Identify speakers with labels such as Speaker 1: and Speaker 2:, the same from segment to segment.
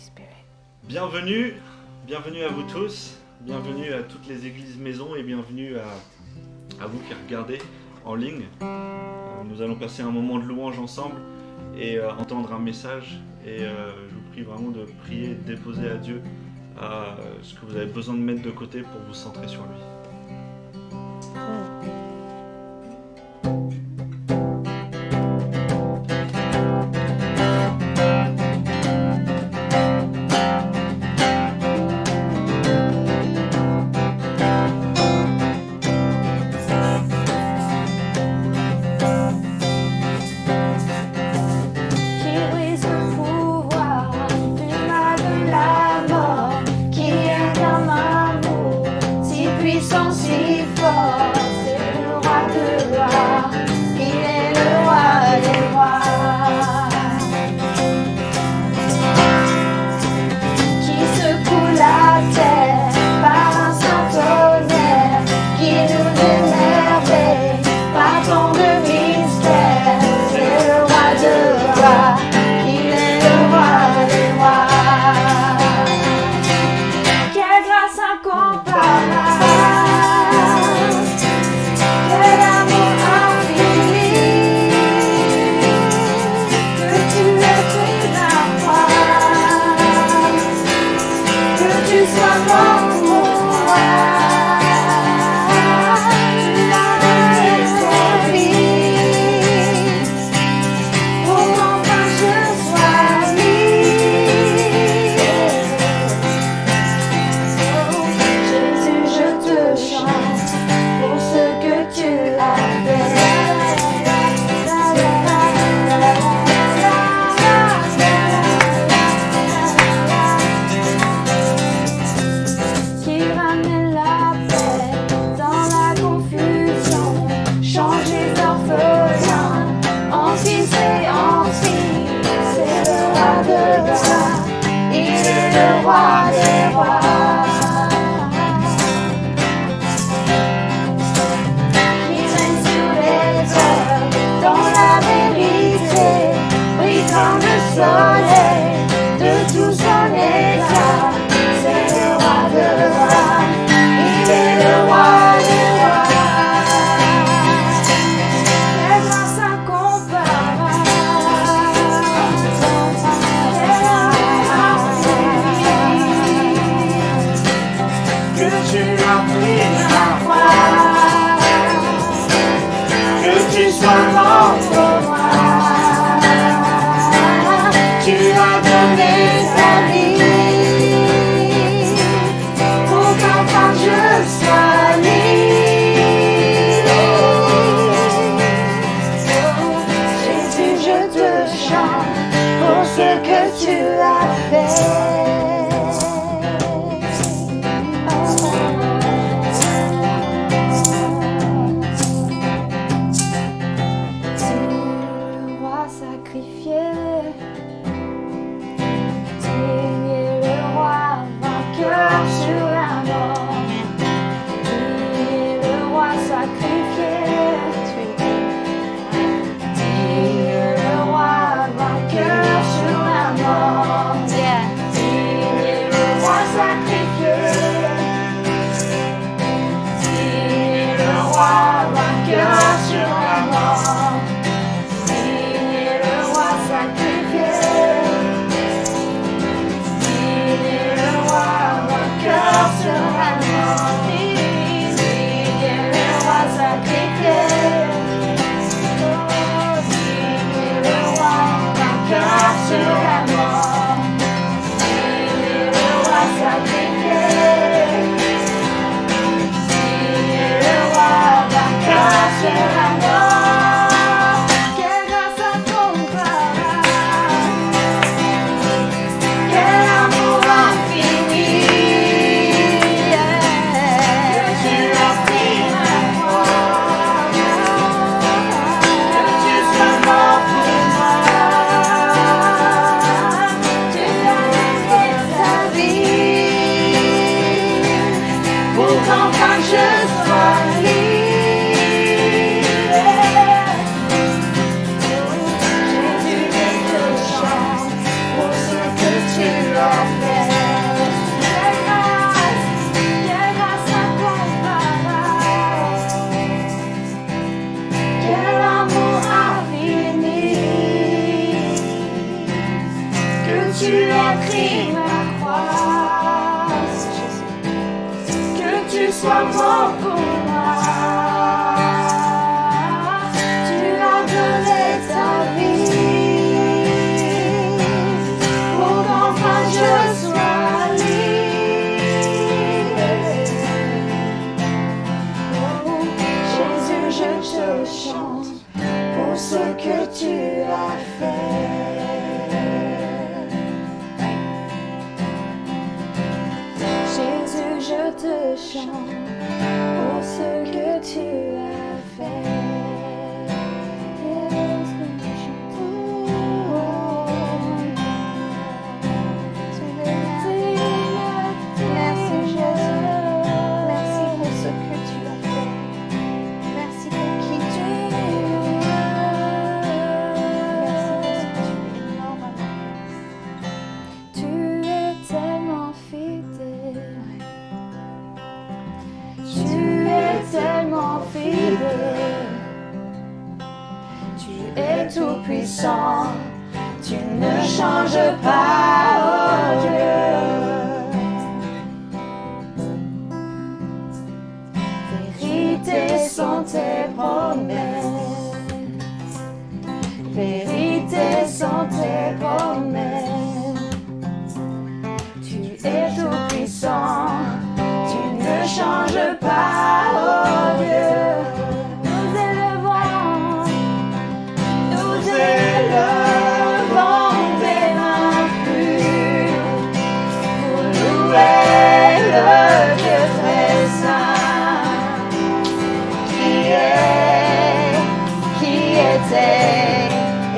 Speaker 1: Spirit.
Speaker 2: Bienvenue à vous tous, bienvenue à toutes les églises maisons et bienvenue à vous qui regardez en ligne. Nous allons passer un moment de louange ensemble et entendre un message et je vous prie vraiment de prier et de déposer à Dieu ce que vous avez besoin de mettre de côté pour vous centrer sur lui.
Speaker 1: tu as pris ma croix, que tu sois mort pour moi. Tu as donné ta vie pour qu'enfin je sois libre. Oh, Jésus, je te chante pour ce que tu as fait. Jésus, je te chante pour ce que tu as fait. Merci Jésus, merci pour ce que tu as fait. Merci pour qui tu es. Tu es tellement fidèle. Tu es tellement fidèle. Tu es tout puissant. Tu ne changes pas, oh Dieu. Vérité sont tes promesses. Vérité sont tes promesses. Tu es tout puissant. Tu ne changes pas, oh Dieu. Nous élevons tes mains pures pour louer le Dieu très saint qui était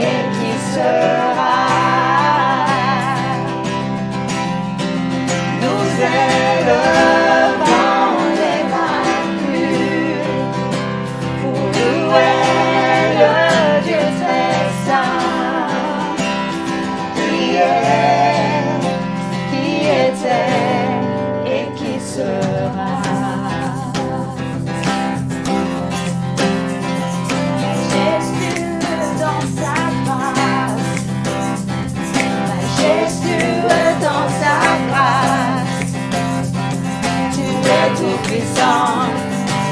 Speaker 1: et qui sera. Nous élevons les mains pures pour louer le Dieu très saint qui était et qui sera. Jésus dans sa grâce, Jésus dans sa grâce, tu es tout puissant,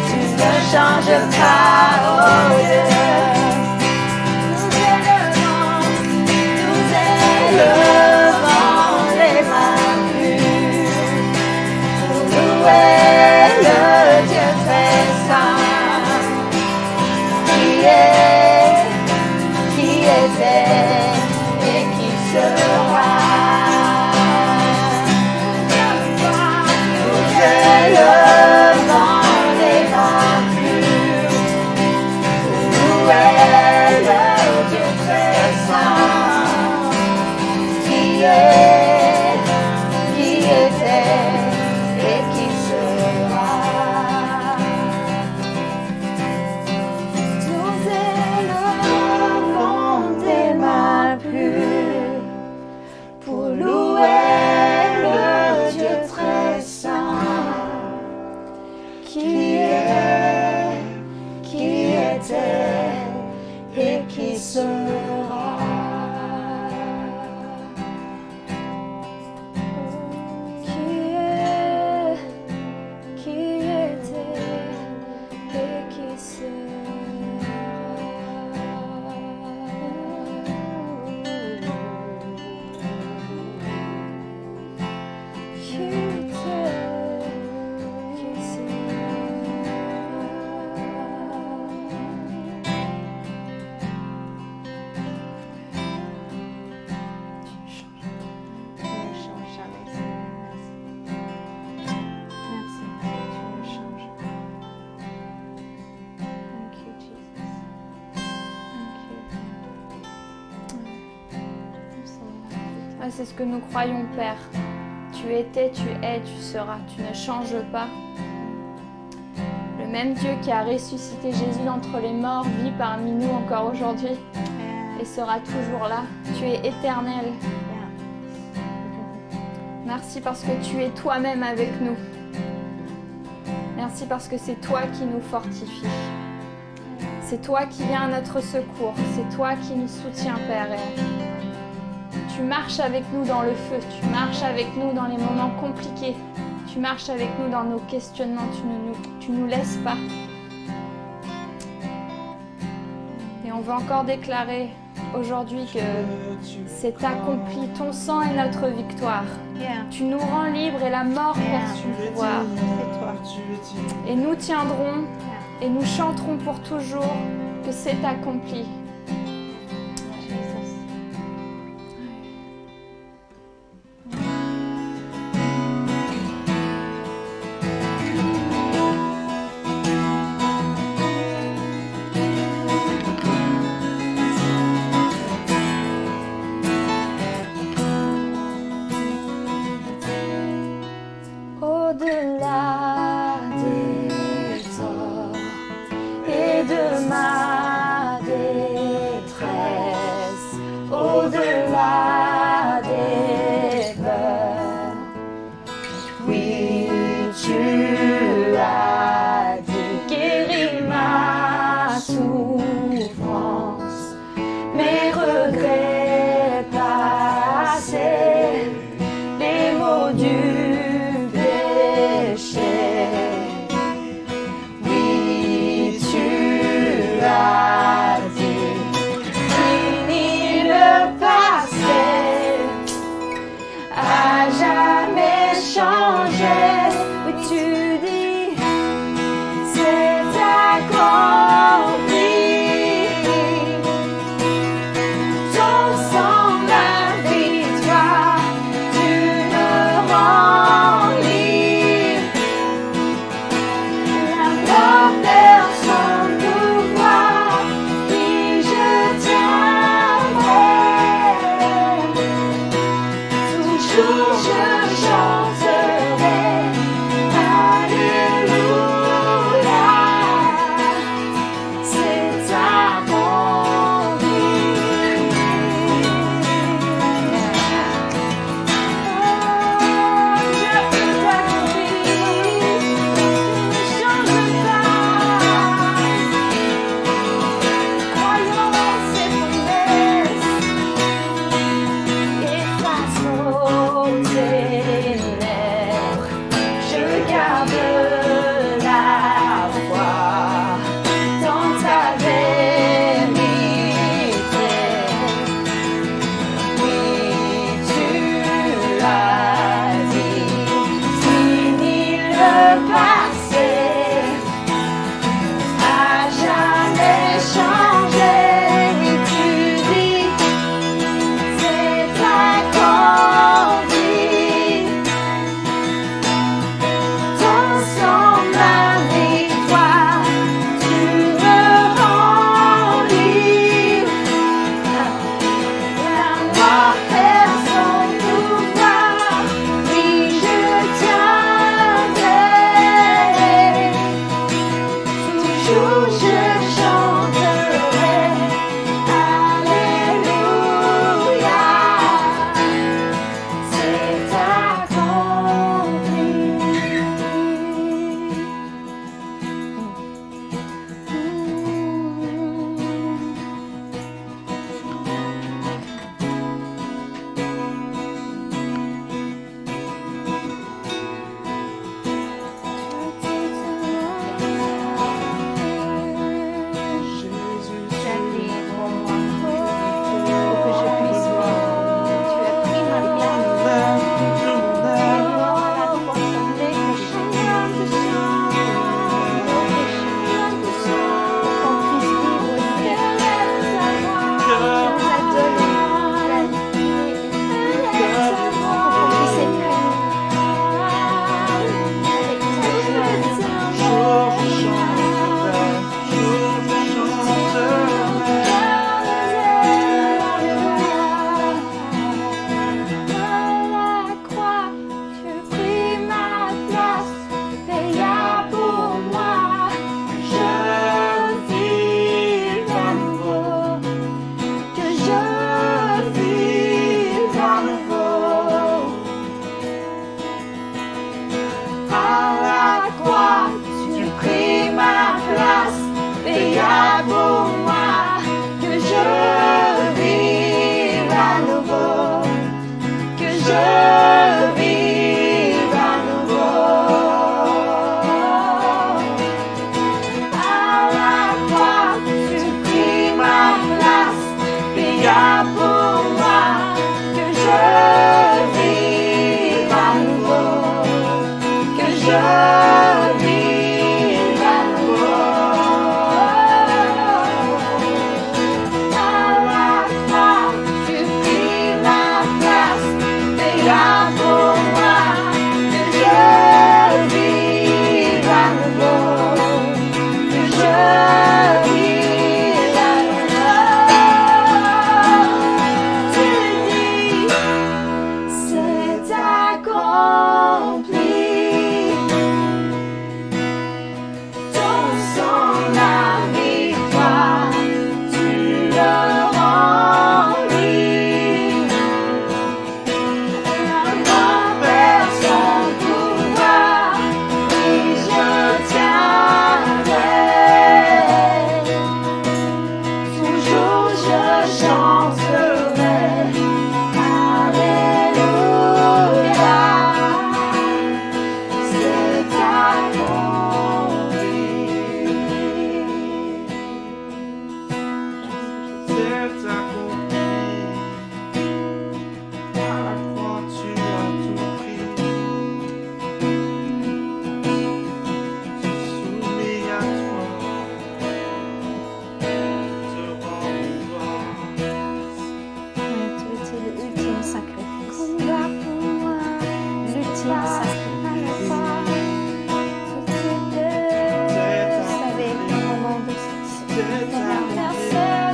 Speaker 1: tu ne changes pas, oh Dieu. Nous élevons les mains pures pour louer le Dieu très saint qui était et qui sera. Nous élevons les mains pures pour louer le Dieu très saint qui était et qui sera. Nous élevons tes mains pures pour louer le Dieu très saint qui était et qui sera. Qui était et qui
Speaker 3: C'est ce que nous croyons, Père. Tu étais, tu es, tu seras. Tu ne changes pas. Le même Dieu qui a ressuscité Jésus d'entre les morts vit parmi nous encore aujourd'hui et sera toujours là. Tu es éternel. Merci parce que tu es toi-même avec nous. Merci parce que c'est toi qui nous fortifie. C'est toi qui viens à notre secours. C'est toi qui nous soutiens, Père. Et tu Tu marches avec nous dans le feu, tu marches avec nous dans les moments compliqués, tu marches avec nous dans nos questionnements, tu nous laisses pas. Et on va encore déclarer aujourd'hui que c'est accompli, ton sang est notre victoire.
Speaker 1: Yeah.
Speaker 3: Tu nous rends libres et la mort perd son pouvoir.
Speaker 1: C'est toi.
Speaker 3: Et nous tiendrons et nous chanterons pour toujours que c'est accompli.
Speaker 1: Jesus.
Speaker 3: Au-delà des torts et de ma détresse, au-delà des peurs, oui, tu as dit guéris ma souffrance, mes regrets passés, les maux du oui, tu dis, c'est accompli. Ton sang, la victoire, tu me rends libre. La mort perd son pouvoir, oui, je tiendrai. Toujours je chanterai. Efface nos
Speaker 1: ultime sacrifice. Vous savez, le moment de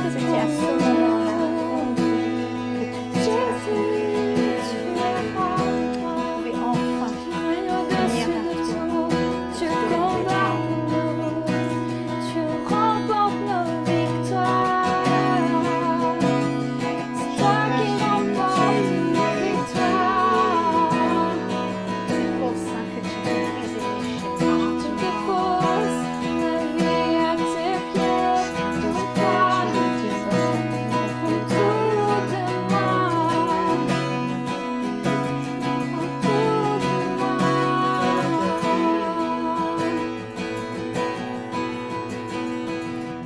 Speaker 1: c'était à ce moment-là que tu pouvais enfin venir vers toi.
Speaker 3: Tu combats nous, tu remportes nos victoires. C'est toi qui remportes nos victoires.
Speaker 1: C'est pour ça que tu peux briser les chaînes.
Speaker 3: Tu déposes ma vie à tes pieds. Ton poids autour de moi. Autour de moi.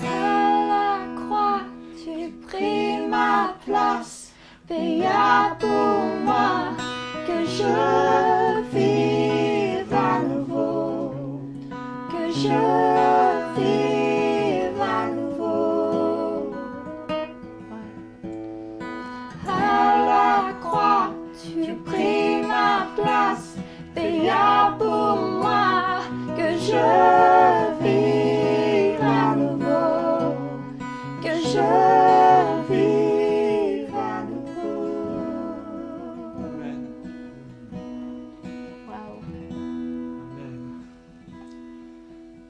Speaker 3: À la croix, tu pris ma place, paya pour moi, que je vive à nouveau, que je vive à nouveau. À la croix, tu pris ma place, paya pour moi, que je vive à nouveau, que je vive à nouveau.
Speaker 2: Amen.
Speaker 1: Waouh.
Speaker 2: Amen.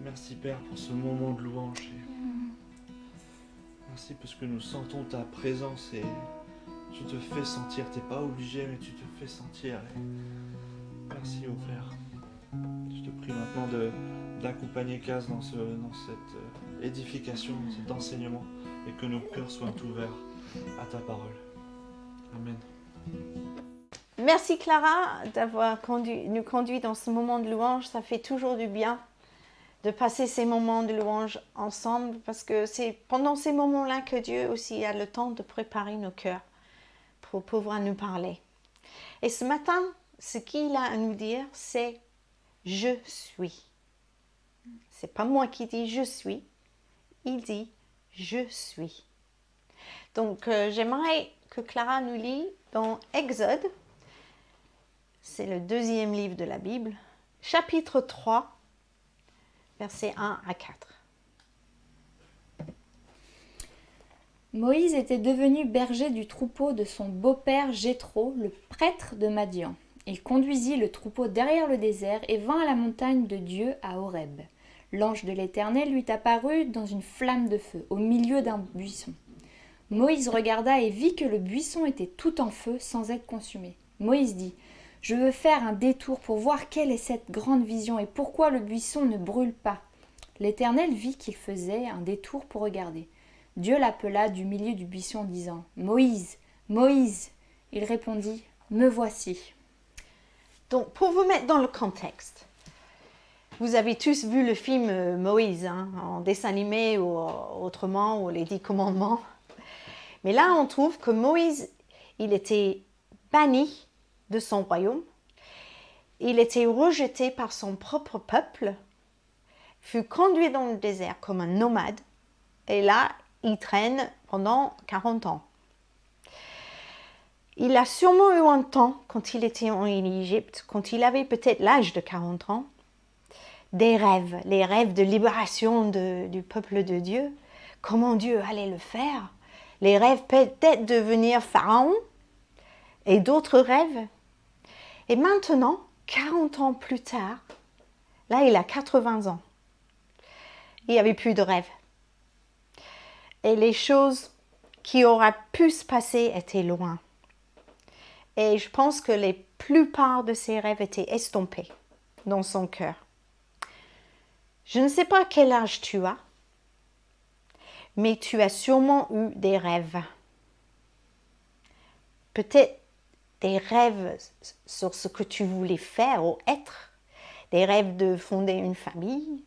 Speaker 2: Merci Père pour ce moment de louange. Merci parce que nous sentons ta présence et tu te fais sentir. Tu n'es pas obligé mais tu te fais sentir. Et merci au Père. Je te prie maintenant d'accompagner Kaz dans cette édification, dans cet enseignement et que nos cœurs soient ouverts à ta parole. Amen.
Speaker 1: Merci Clara d'avoir nous conduit dans ce moment de louange. Ça fait toujours du bien de passer ces moments de louange ensemble parce que c'est pendant ces moments-là que Dieu aussi a le temps de préparer nos cœurs pour pouvoir nous parler. Et ce matin, ce qu'il a à nous dire, c'est « Je suis ». C'est pas moi qui dis « je suis », il dit « je suis ». Donc j'aimerais que Clara nous lit dans Exode, c'est le 2e livre de la Bible, chapitre 3, versets 1 à 4.
Speaker 3: Moïse était devenu berger du troupeau de son beau-père Jéthro, le prêtre de Madian. Il conduisit le troupeau derrière le désert et vint à la montagne de Dieu à Horeb. L'ange de l'Éternel lui apparut dans une flamme de feu, au milieu d'un buisson. Moïse regarda et vit que le buisson était tout en feu sans être consumé. Moïse dit « Je veux faire un détour pour voir quelle est cette grande vision et pourquoi le buisson ne brûle pas. » L'Éternel vit qu'il faisait un détour pour regarder. Dieu l'appela du milieu du buisson en disant « Moïse, Moïse !» Il répondit « Me voici. »
Speaker 1: Donc, pour vous mettre dans le contexte, vous avez tous vu le film Moïse, en dessin animé ou autrement, ou les 10 commandements. Mais là, on trouve que Moïse, il était banni de son royaume. Il était rejeté par son propre peuple, fut conduit dans le désert comme un nomade. Et là, il traîne pendant 40 ans. Il a sûrement eu un temps, quand il était en Égypte, quand il avait peut-être l'âge de 40 ans, des rêves, les rêves de libération du peuple de Dieu, comment Dieu allait le faire, les rêves peut-être de devenir pharaon, et d'autres rêves. Et maintenant, 40 ans plus tard, là il a 80 ans, il n'y avait plus de rêves. Et les choses qui auraient pu se passer étaient loin. Et je pense que la plupart de ses rêves étaient estompés dans son cœur. Je ne sais pas quel âge tu as, mais tu as sûrement eu des rêves. Peut-être des rêves sur ce que tu voulais faire ou être, des rêves de fonder une famille,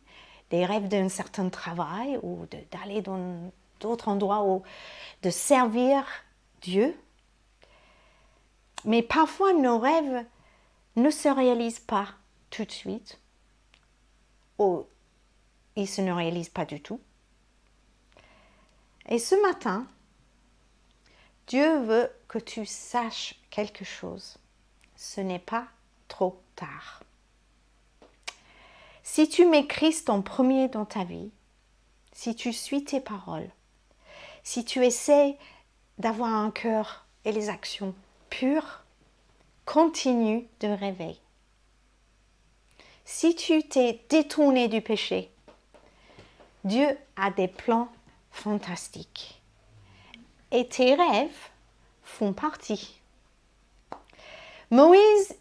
Speaker 1: des rêves d'un certain travail ou d'aller dans d'autres endroits ou de servir Dieu. Mais parfois, nos rêves ne se réalisent pas tout de suite, ou ils ne se réalisent pas du tout. Et ce matin, Dieu veut que tu saches quelque chose. Ce n'est pas trop tard. Si tu mets Christ en premier dans ta vie, si tu suis tes paroles, si tu essaies d'avoir un cœur et les actions pures, continue de rêver. Si tu t'es détourné du péché, Dieu a des plans fantastiques. Et tes rêves font partie. Moïse,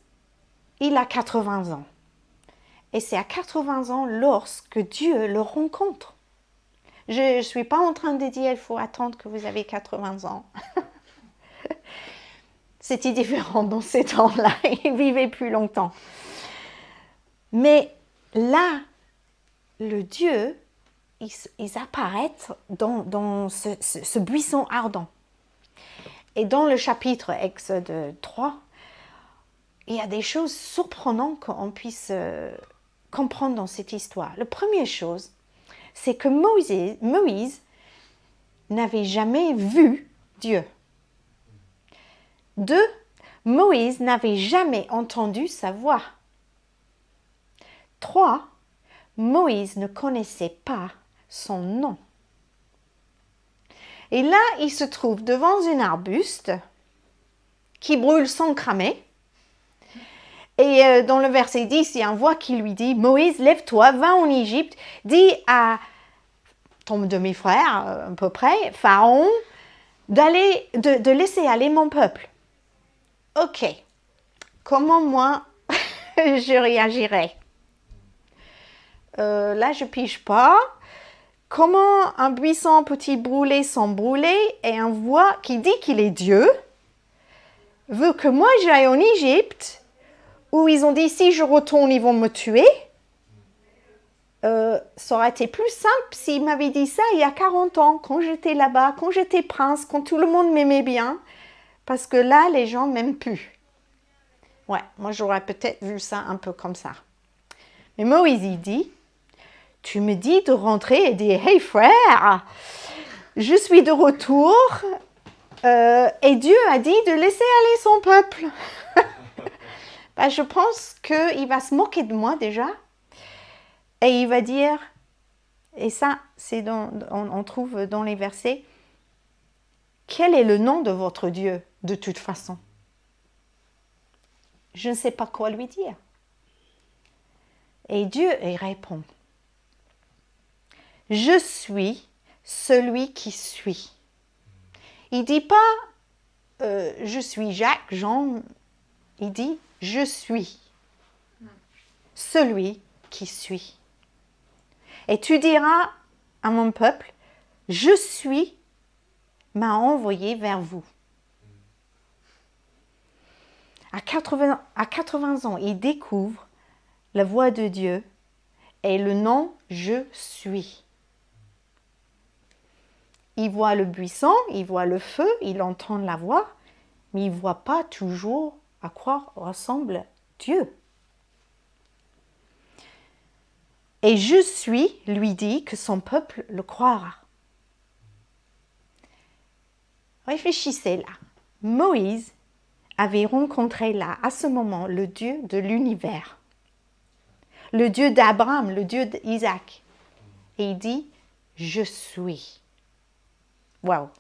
Speaker 1: il a 80 ans. Et c'est à 80 ans lorsque Dieu le rencontre. Je ne suis pas en train de dire qu'il faut attendre que vous avez 80 ans. C'était différent dans ces temps-là. Ils vivaient plus longtemps. Mais là, le Dieu, ils apparaissent dans ce buisson ardent. Et dans le chapitre Exode 3, il y a des choses surprenantes qu'on puisse comprendre dans cette histoire. La première chose, c'est que Moïse n'avait jamais vu Dieu. 2, Moïse n'avait jamais entendu sa voix. 3, Moïse ne connaissait pas son nom. Et là, il se trouve devant un arbuste qui brûle sans cramer. Et dans le verset 10, il y a une voix qui lui dit « Moïse, lève-toi, va en Égypte, dis à ton demi-frère, à peu près, Pharaon, de laisser aller mon peuple. » Ok, comment moi, je réagirais? Là, je pige pas. Comment un buisson peut-il brûler sans brûler et un voix qui dit qu'il est Dieu veut que moi j'aille en Égypte où ils ont dit si je retourne ils vont me tuer. Ça aurait été plus simple s'il m'avait dit ça il y a 40 ans, quand j'étais là-bas, quand j'étais prince, quand tout le monde m'aimait bien, parce que là les gens m'aiment plus. Ouais, moi j'aurais peut-être vu ça un peu comme ça. Mais Moïse il dit, tu me dis de rentrer et dire, hey frère, je suis de retour et Dieu a dit de laisser aller son peuple. Ben, je pense qu'il va se moquer de moi déjà et il va dire, et ça c'est on trouve dans les versets, quel est le nom de votre Dieu de toute façon? Je ne sais pas quoi lui dire. Et Dieu il répond, je suis celui qui suis. Il ne dit pas je suis Jacques, Jean, il dit je suis celui qui suis. Et tu diras à mon peuple, je suis m'a envoyé vers vous. À 80 ans, il découvre la voix de Dieu et le nom je suis. Il voit le buisson, il voit le feu, il entend la voix, mais il ne voit pas toujours à quoi ressemble Dieu. Et je suis lui dit que son peuple le croira. Réfléchissez là. Moïse avait rencontré là, à ce moment, le Dieu de l'univers. Le Dieu d'Abraham, le Dieu d'Isaac. Et il dit, je suis. Waouh!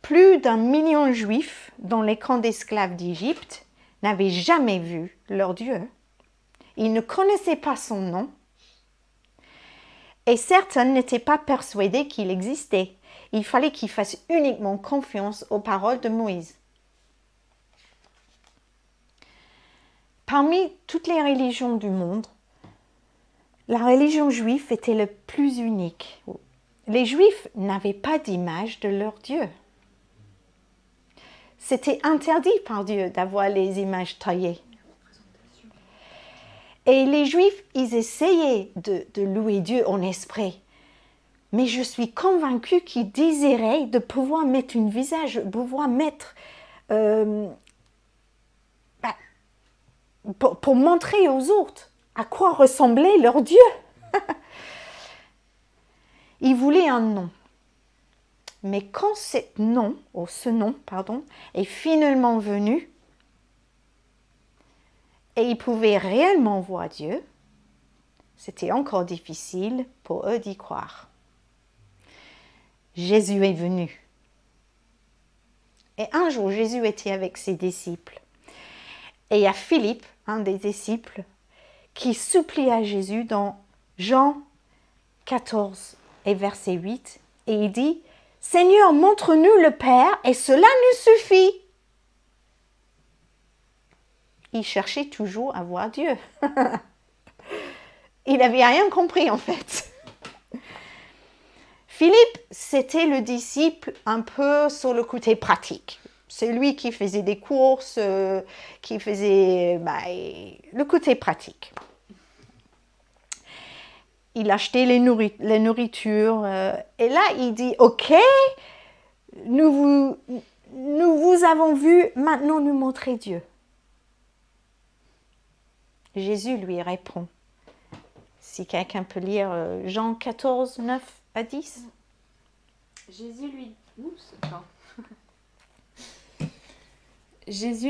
Speaker 1: Plus d'1 million de Juifs dans les camps d'esclaves d'Égypte n'avaient jamais vu leur Dieu. Ils ne connaissaient pas son nom. Et certains n'étaient pas persuadés qu'il existait. Il fallait qu'ils fassent uniquement confiance aux paroles de Moïse. Parmi toutes les religions du monde, la religion juive était la plus unique. Les Juifs n'avaient pas d'image de leur Dieu. C'était interdit par Dieu d'avoir les images taillées. Et les Juifs, ils essayaient de louer Dieu en esprit. Mais je suis convaincue qu'ils désiraient de pouvoir mettre un visage, de pouvoir mettre... pour montrer aux autres à quoi ressemblait leur Dieu. Ils voulaient un nom. Mais quand ce nom est finalement venu, et ils pouvaient réellement voir Dieu, c'était encore difficile pour eux d'y croire. Jésus est venu. Et un jour, Jésus était avec ses disciples. Et il y a Philippe, un des disciples, qui supplie à Jésus dans Jean 14 et verset 8. Et il dit, « Seigneur, montre-nous le Père et cela nous suffit. » Il cherchait toujours à voir Dieu. Il n'avait rien compris en fait. Philippe, c'était le disciple un peu sur le côté pratique. C'est lui qui faisait des courses, qui faisait le côté pratique. Il achetait les nourritures. Et là, il dit, « Ok, nous vous avons vu, maintenant nous montrer Dieu. » Jésus lui répond. Si quelqu'un peut lire Jean 14, 9 à 10.
Speaker 3: Jésus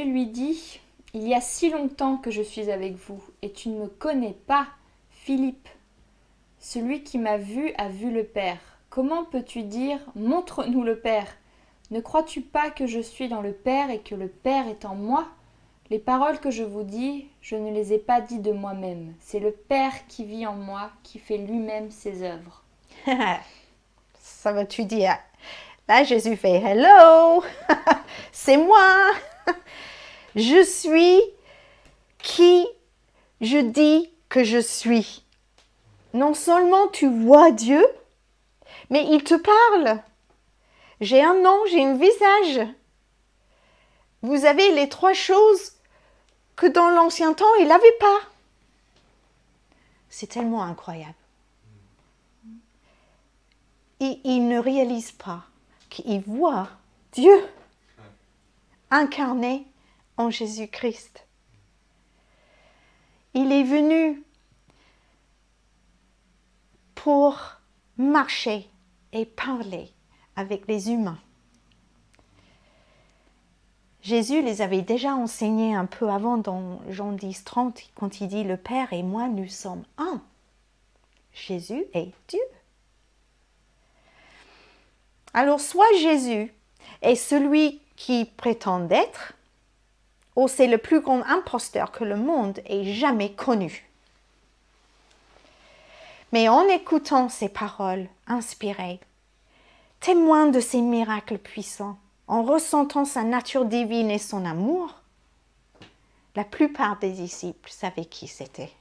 Speaker 3: lui dit, « Il y a si longtemps que je suis avec vous, et tu ne me connais pas, Philippe. Celui qui m'a vu a vu le Père. Comment peux-tu dire, montre-nous le Père? Ne crois-tu pas que je suis dans le Père et que le Père est en moi? Les paroles que je vous dis, je ne les ai pas dites de moi-même. C'est le Père qui vit en moi, qui fait lui-même ses œuvres. »
Speaker 1: Ça va-tu dire? Là, Jésus fait « Hello, c'est moi. Je suis qui je dis que je suis. » Non seulement tu vois Dieu, mais il te parle. J'ai un nom, j'ai un visage. Vous avez les trois choses que dans l'ancien temps, il n'avait pas. C'est tellement incroyable. Il ne réalise pas qu'il voit Dieu incarné en Jésus-Christ. Il est venu pour marcher et parler avec les humains. Jésus les avait déjà enseignés un peu avant dans Jean 10, 30, quand il dit « Le Père et moi, nous sommes un ». Jésus est Dieu. Alors, soit Jésus est celui qui prétend d'être, ou c'est le plus grand imposteur que le monde ait jamais connu. Mais en écoutant ces paroles inspirées, témoin de ses miracles puissants, en ressentant sa nature divine et son amour, la plupart des disciples savaient qui c'était.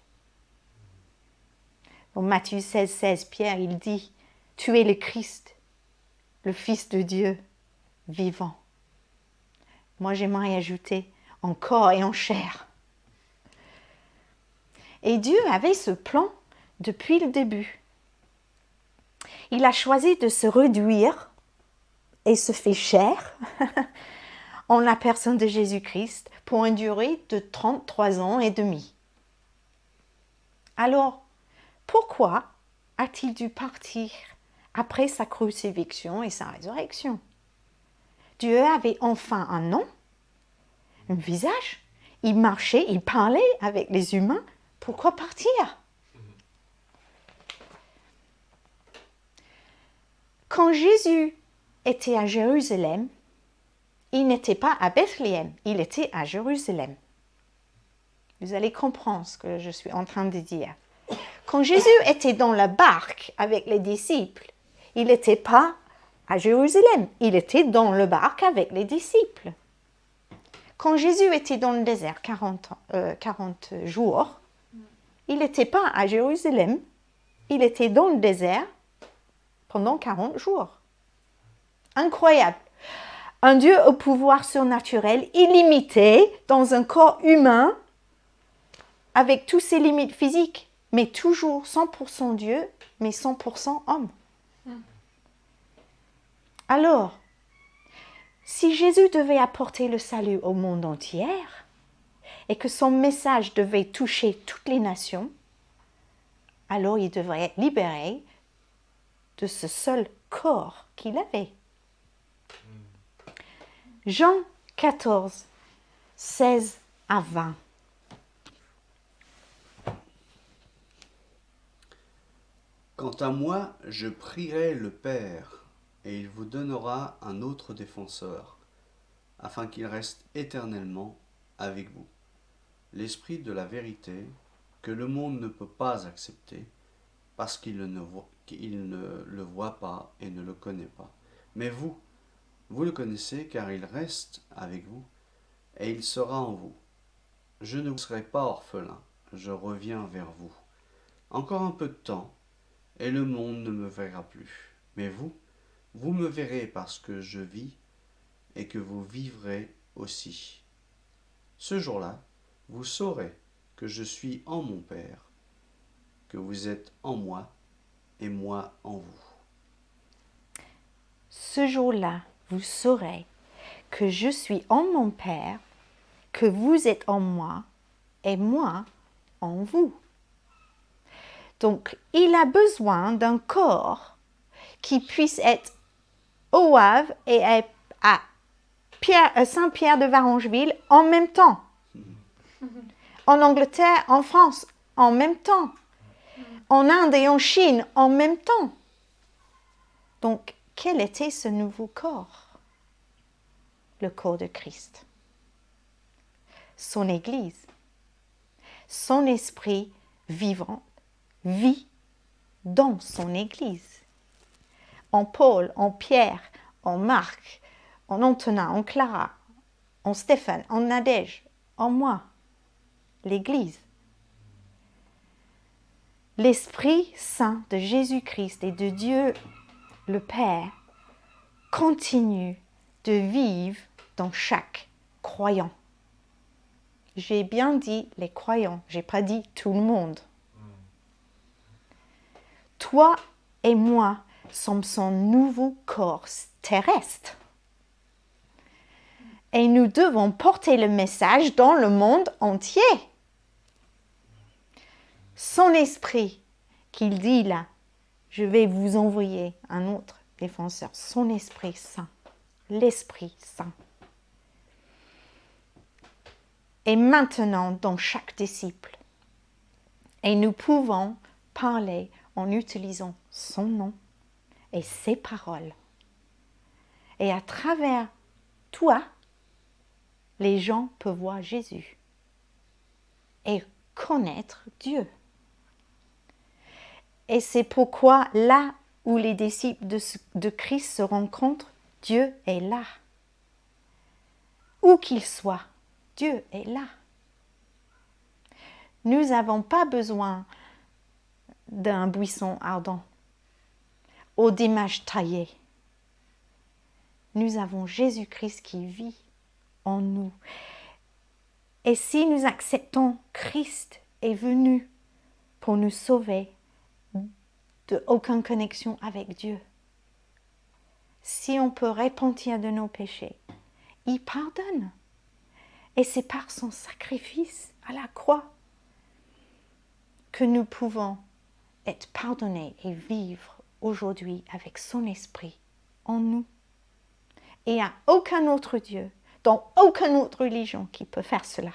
Speaker 1: Dans Matthieu 16, 16, Pierre, il dit « Tu es le Christ, le Fils de Dieu vivant. » Moi, j'aimerais ajouter « en corps et en chair ». Et Dieu avait ce plan depuis le début. Il a choisi de se réduire et se fait chair en la personne de Jésus-Christ pour une durée de 33 ans et demi. Alors, pourquoi a-t-il dû partir après sa crucifixion et sa résurrection? Dieu avait enfin un nom, un visage, il marchait, il parlait avec les humains. Pourquoi partir? Quand Jésus était à Jérusalem, il n'était pas à Bethléem, il était à Jérusalem. Vous allez comprendre ce que je suis en train de dire. Quand Jésus était dans la barque avec les disciples, il n'était pas à Jérusalem, il était dans le barque avec les disciples. Quand Jésus était dans le désert 40 jours, il n'était pas à Jérusalem, il était dans le désert pendant 40 jours. Incroyable. Un Dieu au pouvoir surnaturel, illimité, dans un corps humain, avec toutes ses limites physiques, mais toujours 100% Dieu, mais 100% homme. Alors, si Jésus devait apporter le salut au monde entier et que son message devait toucher toutes les nations, alors il devrait être libéré de ce seul corps qu'il avait. Jean 14, 16 à 20.
Speaker 4: Quant à moi, je prierai le Père, et il vous donnera un autre défenseur, afin qu'il reste éternellement avec vous. L'Esprit de la vérité, que le monde ne peut pas accepter, parce qu'il ne le voit pas et ne le connaît pas. Mais vous, vous le connaissez, car il reste avec vous, et il sera en vous. Je ne vous serai pas orphelin, je reviens vers vous. Encore un peu de temps, et le monde ne me verra plus. Mais vous, vous me verrez parce que je vis, et que vous vivrez aussi. Ce jour-là, vous saurez que je suis en mon Père, que vous êtes en moi, et moi en vous.
Speaker 1: Ce jour-là, vous saurez que je suis en mon Père, que vous êtes en moi et moi en vous. Donc, il a besoin d'un corps qui puisse être au Havre et à Saint-Pierre de Varengeville en même temps. En Angleterre, en France, en même temps. En Inde et en Chine, en même temps. Donc, quel était ce nouveau corps? Le corps de Christ. Son Église. Son esprit vivant vit dans son Église. En Paul, en Pierre, en Marc, en Antonin, en Clara, en Stéphane, en Nadège, en moi. L'Église. L'Esprit Saint de Jésus-Christ et de Dieu le Père continue de vivre dans chaque croyant. J'ai bien dit les croyants, j'ai pas dit tout le monde. Toi et moi sommes son nouveau corps terrestre. Et nous devons porter le message dans le monde entier. Son esprit, qu'il dit là, je vais vous envoyer un autre défenseur, son Esprit Saint, l'Esprit Saint. Et maintenant dans chaque disciple. Et nous pouvons parler en utilisant son nom et ses paroles. Et à travers toi, les gens peuvent voir Jésus et connaître Dieu. Et c'est pourquoi là où les disciples de Christ se rencontrent, Dieu est là. Où qu'il soit, Dieu est là. Nous n'avons pas besoin d'un buisson ardent ou d'images taillées. Nous avons Jésus-Christ qui vit en nous. Et si nous acceptons Christ est venu pour nous sauver de aucune connexion avec Dieu, si on peut repentir de nos péchés, il pardonne. Et c'est par son sacrifice à la croix que nous pouvons être pardonnés et vivre aujourd'hui avec son esprit en nous. Et il n'y a aucun autre Dieu, dans aucune autre religion qui peut faire cela.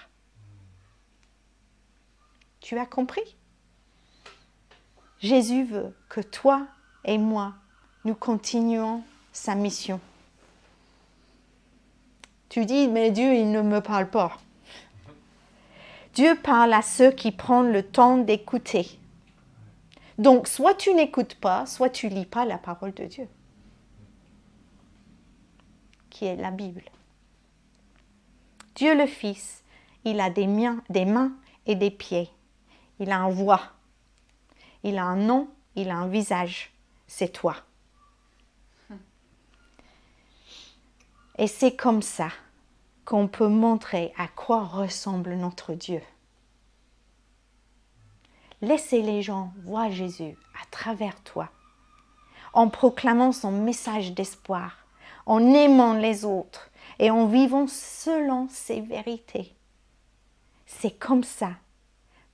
Speaker 1: Tu as compris? Jésus veut que toi et moi, nous continuons sa mission. Tu dis, mais Dieu, il ne me parle pas. Dieu parle à ceux qui prennent le temps d'écouter. Donc, soit tu n'écoutes pas, soit tu ne lis pas la parole de Dieu, qui est la Bible. Dieu le Fils, il a des mains et des pieds. Il a une voix. Il a un nom, il a un visage. C'est toi. Et c'est comme ça qu'on peut montrer à quoi ressemble notre Dieu. Laissez les gens voir Jésus à travers toi, en proclamant son message d'espoir, en aimant les autres et en vivant selon ses vérités. C'est comme ça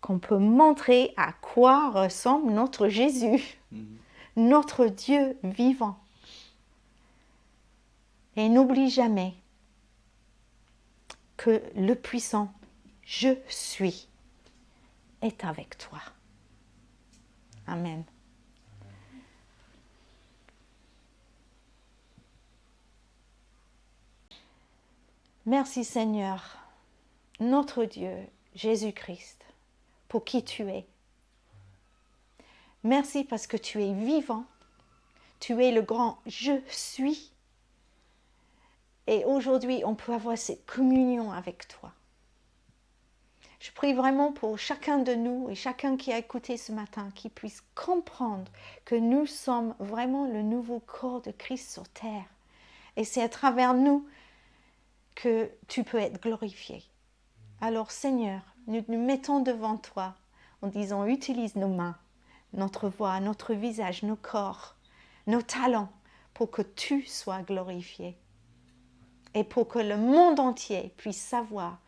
Speaker 1: qu'on peut montrer à quoi ressemble notre Jésus, notre Dieu vivant. Et n'oublie jamais que le puissant « Je suis » est avec toi. Amen. Merci Seigneur, notre Dieu, Jésus-Christ, pour qui tu es. Merci parce que tu es vivant, tu es le grand je suis. Et aujourd'hui, on peut avoir cette communion avec toi. Je prie vraiment pour chacun de nous et chacun qui a écouté ce matin, qui puisse comprendre que nous sommes vraiment le nouveau corps de Christ sur terre. Et c'est à travers nous que tu peux être glorifié. Alors Seigneur, nous nous mettons devant toi en disant, utilise nos mains, notre voix, notre visage, nos corps, nos talents, pour que tu sois glorifié. Et pour que le monde entier puisse savoir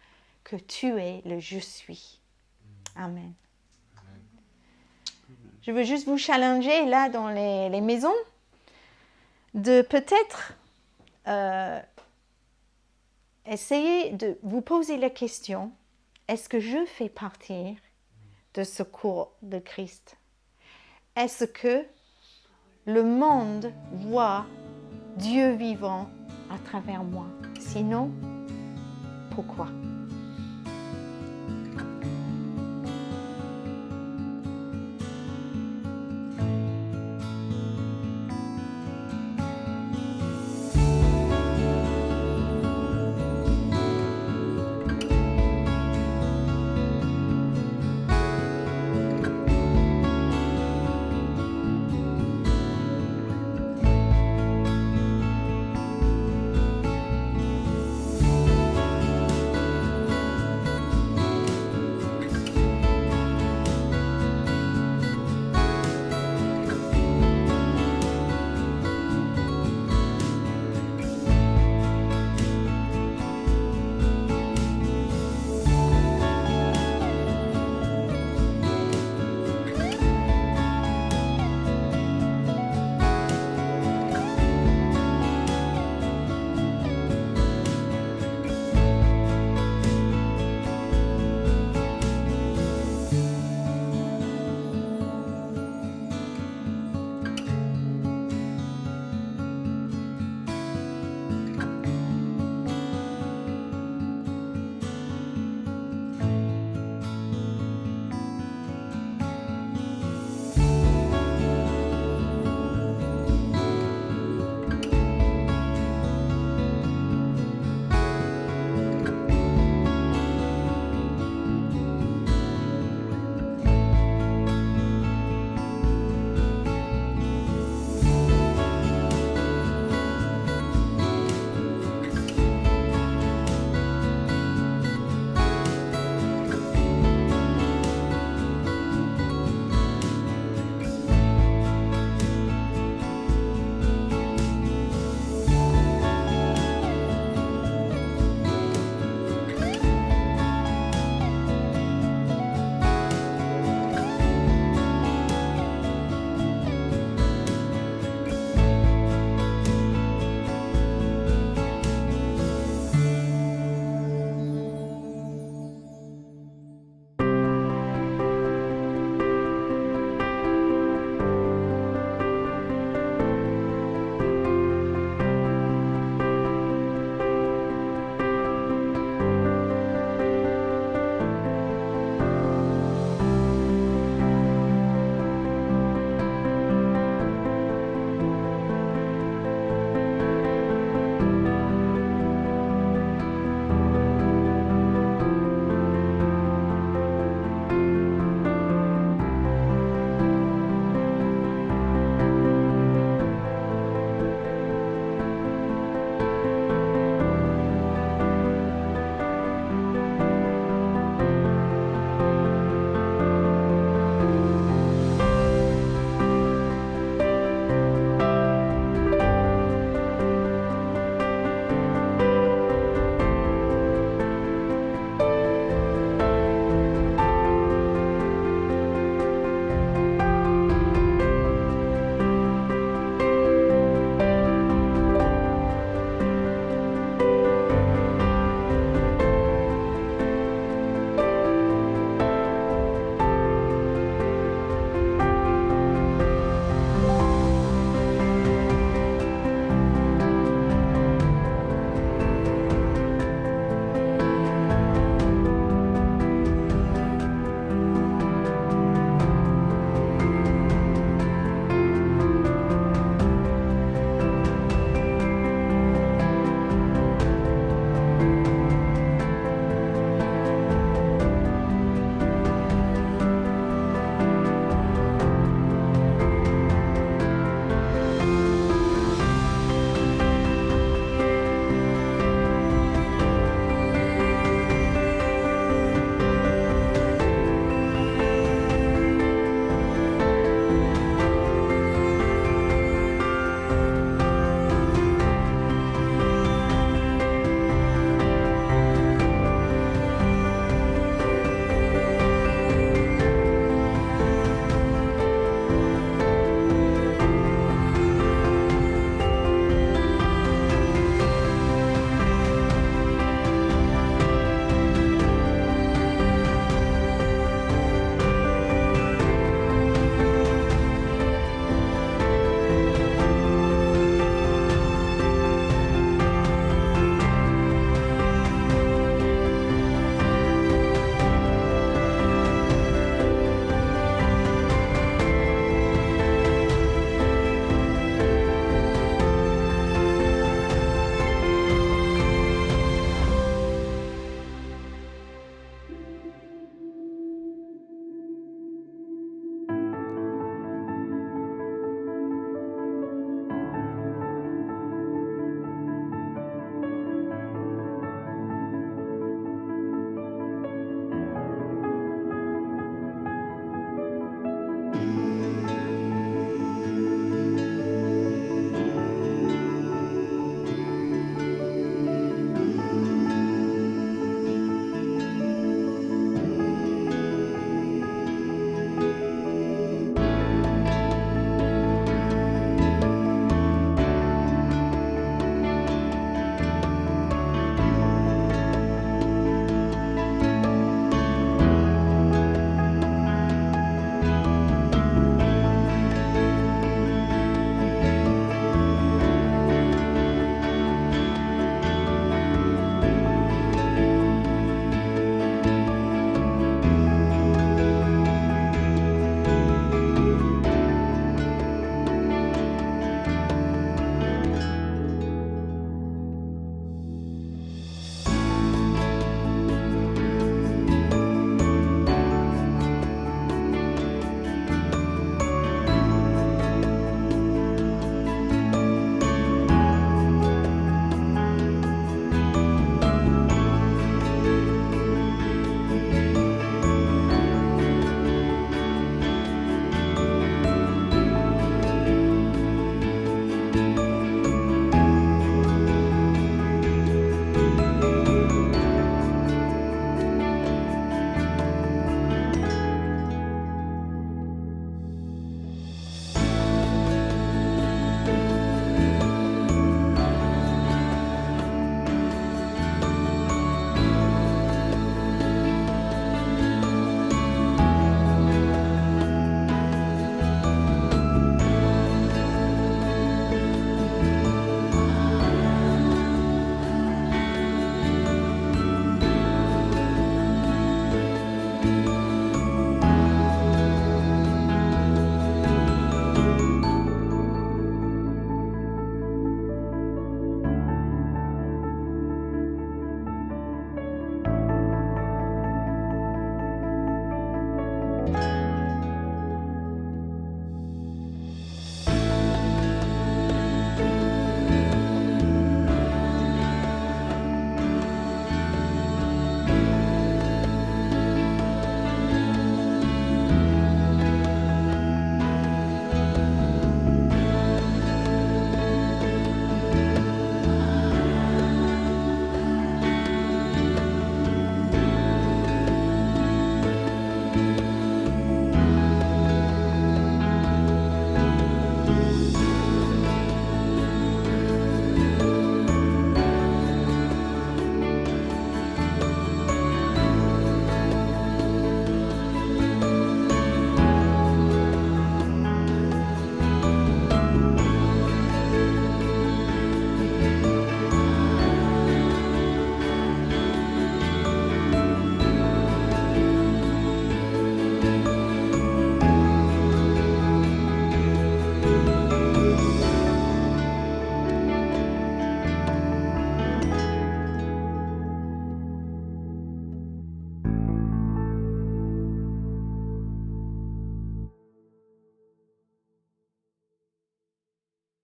Speaker 1: que tu es le je suis. Amen. Je veux juste vous challenger là dans les maisons de peut-être essayer de vous poser la question, est-ce que je fais partie de ce corps de Christ? Est-ce que le monde voit Dieu vivant à travers moi? Sinon, pourquoi?